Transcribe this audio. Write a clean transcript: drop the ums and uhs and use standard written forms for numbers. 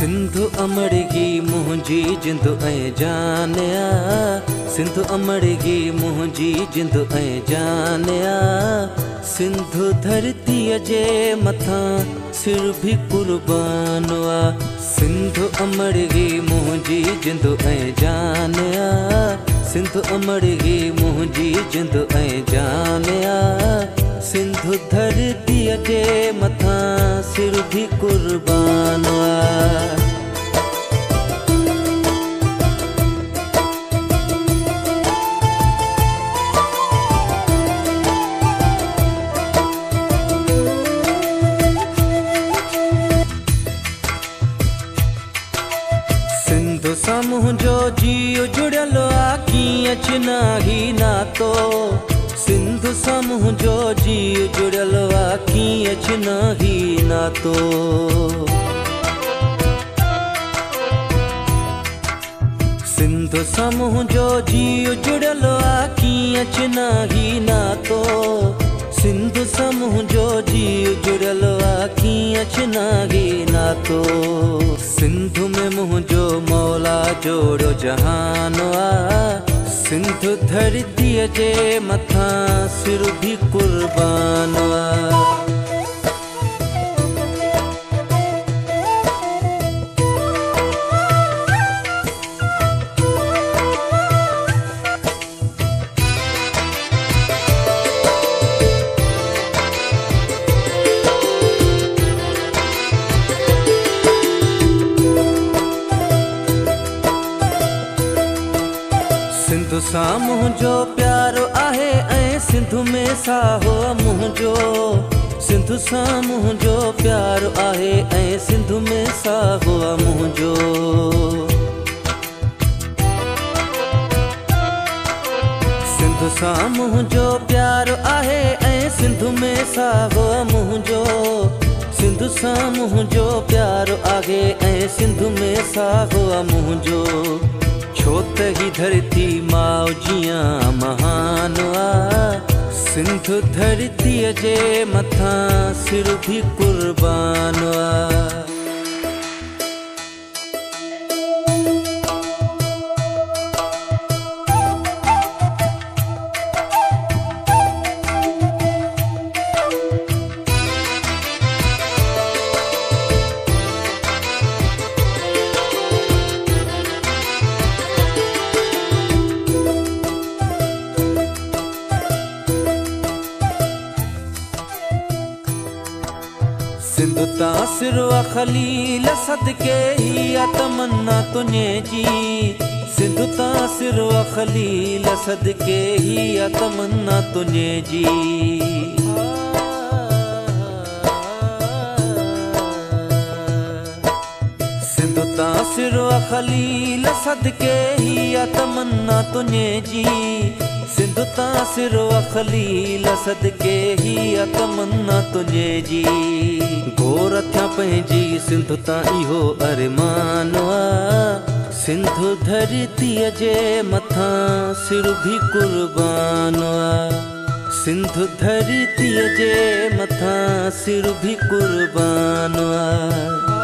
सिंधु अमड़गी मुंहिंजी जिंदु ऐं जान आ। सिंधु अमड़गी मुंहिंजी जिंदु ऐं जान आ। सिंधु धरतीअ जे मथां सिर भी कुर्बान आ। सिंधु अमड़गी मुंहिंजी जिंदु ऐं जान आ। सिंधु अमड़गी मुंहिंजी जिंदु ऐं जान आ। सिंधु धरतीअ जे मथां सिर भी कुर्बान आ। सिंधु सां मुंहिंजो जीउ जुड़ियल आ, कीअं चिनाही नातो। सिंधु सां मुंहिंजो जीउ जुड़ियल आ, कीअं चिनाही नातो। सिंधु सां मुंहिंजो जीउ जुड़ियल आ, कीअं चिनाही नातो। सिंधु सां मुंहिंजो जीउ जुड़ियल आ, कीअं चिनाही नातो। सिंधु में मुंहिंजो मौला जोड़ो जहान आ। सिंधु धरतीअ जे मथां सिर भी कुर्बान आ। सिंधु सां मुंहिंजो प्यारो आहे ऐं सिंधु में साहो मुंहिंजो। सिंधु सां मुंहिंजो प्यारो आहे ऐं सिंधु में साहो मुंहिंजो। सिंधु सां मुंहिंजो प्यारो आहे ऐं सिंधु में साहो मुंहिंजो। सिंधु सां मुंहिंजो प्यारो आहे ऐं सिंधु में साहो मुंहिंजो। छो त ही धरती माउ जियां महान आ। सिंधु धरतीअ जे मथां सिर भी कुर्बान आ। सिंधु तां सिरवा खलील सदके ही आ तमन्ना तुझे जी। सिंधु तां सिरवा खलील सदके ही आ तमन्ना तुझे जी। सिंधु तां सिरवा खलील सदके ही आ तमन्ना तुझे जी। सिंधु तां सिरवा खलील सदके ही आ तमन्ना तुझे जी। गोर थिया पंहिंजी सिंधु तां इहो अरमान आ। सिंधु धरतीअ जे मथां सिर भी कुर्बान आ। सिंधु धरतीअ जे मथां सिर भी कुर्बान आ।